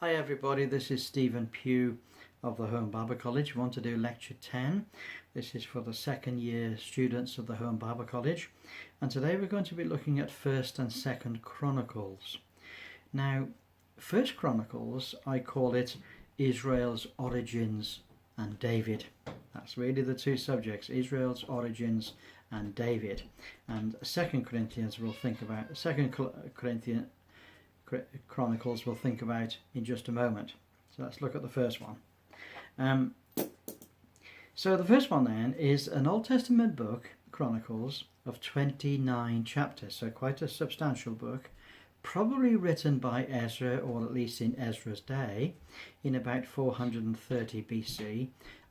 Hi everybody, this is Stephen Pugh of the Home Bible College. We want to do lecture 10. This is for the second year students of the Home Bible College, and today we're going to be looking at 1st and 2nd Chronicles. Now, 1st Chronicles, I call it Israel's origins and David. That's really the two subjects, Israel's origins and David. And 2nd Corinthians we'll think about, 2nd Chronicles we'll think about in just a moment. So let's look at the first one. So the first one then is an Old Testament book, Chronicles, of 29 chapters, so quite a substantial book, probably written by Ezra, or at least in Ezra's day, in about 430 BC,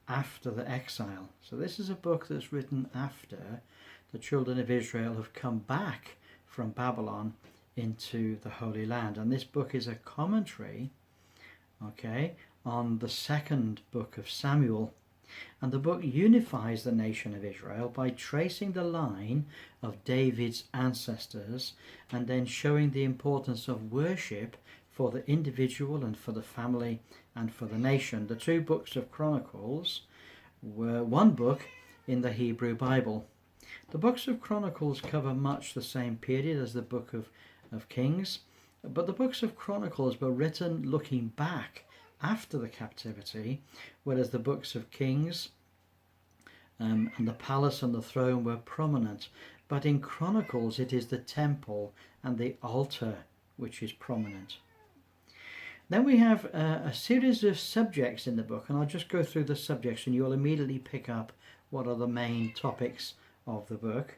after the exile. So this is a book that's written after the children of Israel have come back from Babylon into the Holy Land, and this book is a commentary, on the second book of Samuel. And the book unifies the nation of Israel by tracing the line of David's ancestors and then showing the importance of worship for the individual and for the family and for the nation. The two books of Chronicles were one book in the Hebrew Bible. The books of Chronicles cover much the same period as the book of Kings, but the books of Chronicles were written looking back after the captivity, whereas the books of Kings and the palace and the throne were prominent. But in Chronicles it is the temple and the altar which is prominent. Then we have a series of subjects in the book, and I'll just go through the subjects and you'll immediately pick up what are the main topics of the book.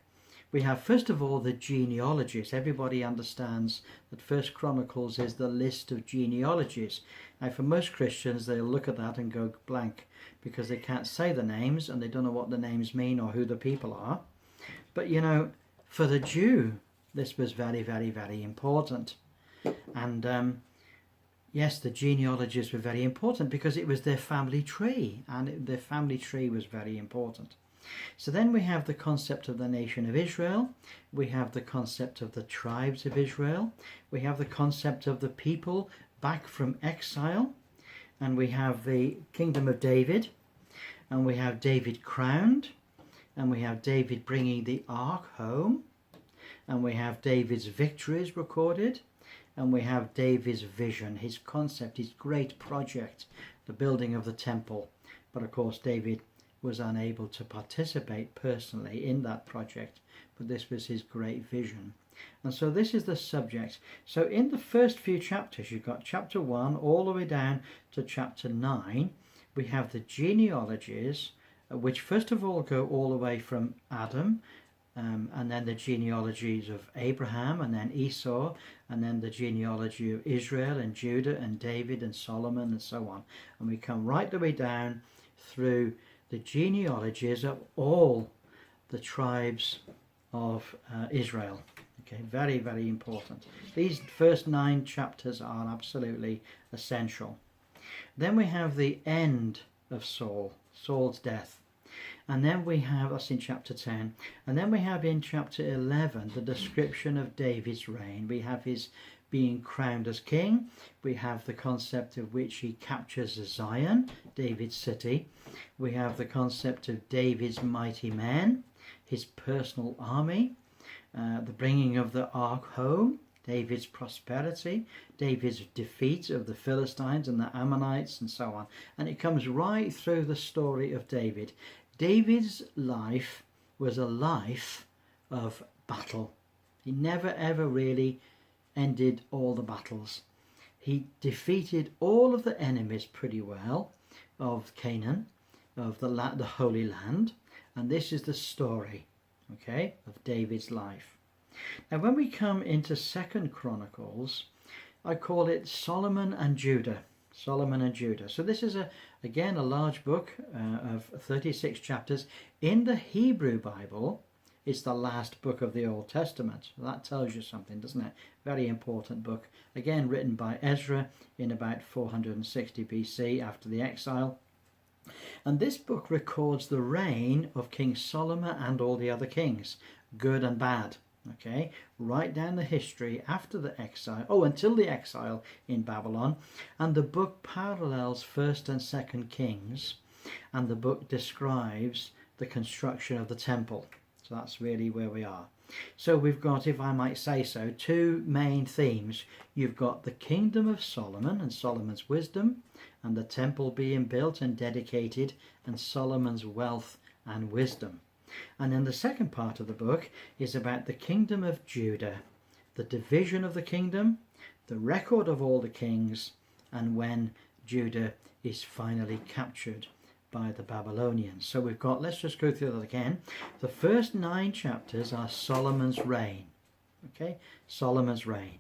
We have, first of all, the genealogies. Everybody understands that First Chronicles is the list of genealogies. Now, for most Christians, they'll look at that and go blank because they can't say the names and they don't know what the names mean or who the people are. But, you know, for the Jew, this was very, very, very important. And, yes, the genealogies were very important because it was their family tree, and their family tree was very important. So then we have the concept of the nation of Israel, we have the concept of the tribes of Israel, we have the concept of the people back from exile, and we have the kingdom of David, and we have David crowned, and we have David bringing the ark home, and we have David's victories recorded, and we have David's vision, his concept, his great project, the building of the temple. But of course David was unable to participate personally in that project, but this was his great vision. And so this is the subject. So in the first few chapters, you've got chapter 1 all the way down to chapter 9, we have the genealogies, which first of all go all the way from Adam, and then the genealogies of Abraham, and then Esau, and then the genealogy of Israel and Judah and David and Solomon and so on. And we come right the way down through the genealogies of all the tribes of Israel. Okay, very, very important. These first 9 chapters are absolutely essential. Then we have the end of Saul's death. And then we have, that's in chapter 10, and then we have in chapter 11 the description of David's reign. We have his being crowned as king. We have the concept of which he captures Zion, David's city. We have the concept of David's mighty men, his personal army, the bringing of the ark home, David's prosperity, David's defeat of the Philistines and the Ammonites and so on. And it comes right through the story of David. David's life was a life of battle. He never ever really ended all the battles. He defeated all of the enemies pretty well of Canaan, of the Holy Land, and this is the story, of David's life. Now when we come into 2nd Chronicles, I call it Solomon and Judah. Solomon and Judah. So this is again a large book of 36 chapters. In the Hebrew Bible, it's the last book of the Old Testament. That tells you something, doesn't it? Very important book. Again, written by Ezra in about 460 BC after the exile. And this book records the reign of King Solomon and all the other kings, good and bad. Okay, right down the history after the exile, until the exile in Babylon. And the book parallels 1st and 2nd Kings, and the book describes the construction of the temple. So that's really where we are. So we've got, if I might say so, two main themes. You've got the kingdom of Solomon and Solomon's wisdom, and the temple being built and dedicated, and Solomon's wealth and wisdom. And then the second part of the book is about the kingdom of Judah, the division of the kingdom, the record of all the kings, and when Judah is finally captured by the Babylonians. So we've got, let's just go through that again. The first 9 chapters are Solomon's reign. Okay, Solomon's reign.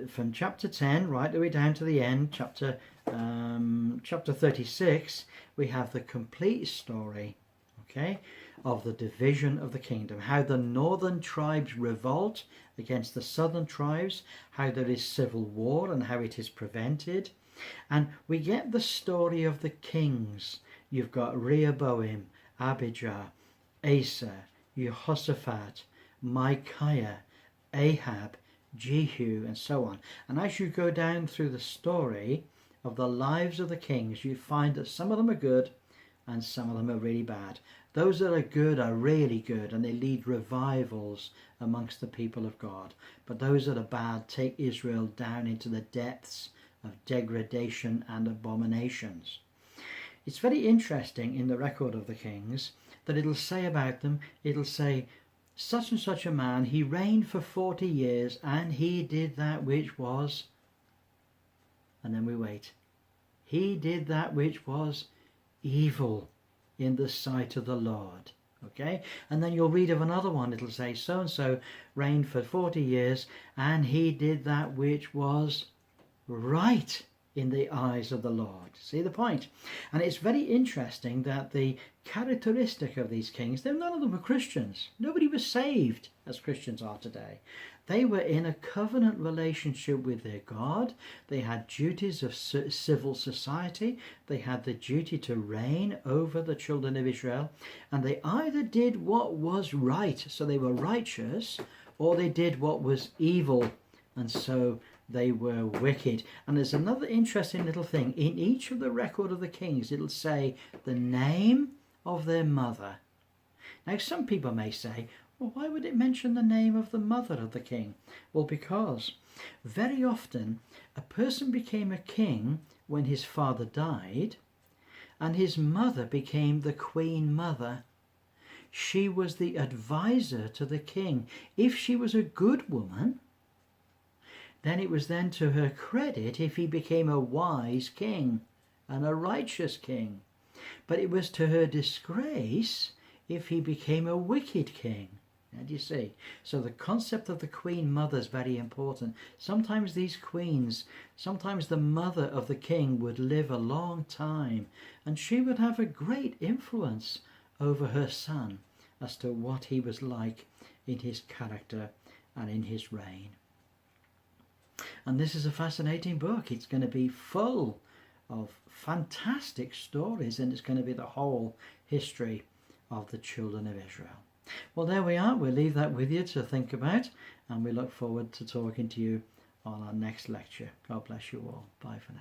From chapter 10 right the way down to the end, chapter 36, we have the complete story, okay, of the division of the kingdom, how the northern tribes revolt against the southern tribes, how there is civil war and how it is prevented. And we get the story of the kings. You've got Rehoboam, Abijah, Asa, Jehoshaphat, Micaiah, Ahab, Jehu, and so on. And as you go down through the story of the lives of the kings, you find that some of them are good and some of them are really bad. Those that are good are really good, and they lead revivals amongst the people of God. But those that are bad take Israel down into the depths of degradation and abominations. It's very interesting in the record of the kings that it'll say about them, it'll say, such and such a man, he reigned for 40 years and he did that which was, and then we wait, he did that which was evil in the sight of the Lord. Okay, and then you'll read of another one, it'll say so and so reigned for 40 years and he did that which was right in the eyes of the Lord. See the point? And it's very interesting that the characteristic of these kings, none of them were Christians. Nobody was saved as Christians are today. They were in a covenant relationship with their God. They had duties of civil society. They had the duty to reign over the children of Israel. And they either did what was right, so they were righteous, or they did what was evil, and so they were wicked. And there's another interesting little thing. In each of the record of the kings, it'll say the name of their mother. Now, some people may say, well, why would it mention the name of the mother of the king? Well, because very often a person became a king when his father died, and his mother became the queen mother. She was the advisor to the king. If she was a good woman, then it was then to her credit if he became a wise king and a righteous king. But it was to her disgrace if he became a wicked king. Now, do you see? So the concept of the queen mother is very important. Sometimes these queens, sometimes the mother of the king would live a long time, and she would have a great influence over her son as to what he was like in his character and in his reign. And this is a fascinating book. It's going to be full of fantastic stories, and it's going to be the whole history of the children of Israel. Well, there we are. We'll leave that with you to think about, and we look forward to talking to you on our next lecture. God bless you all. Bye for now.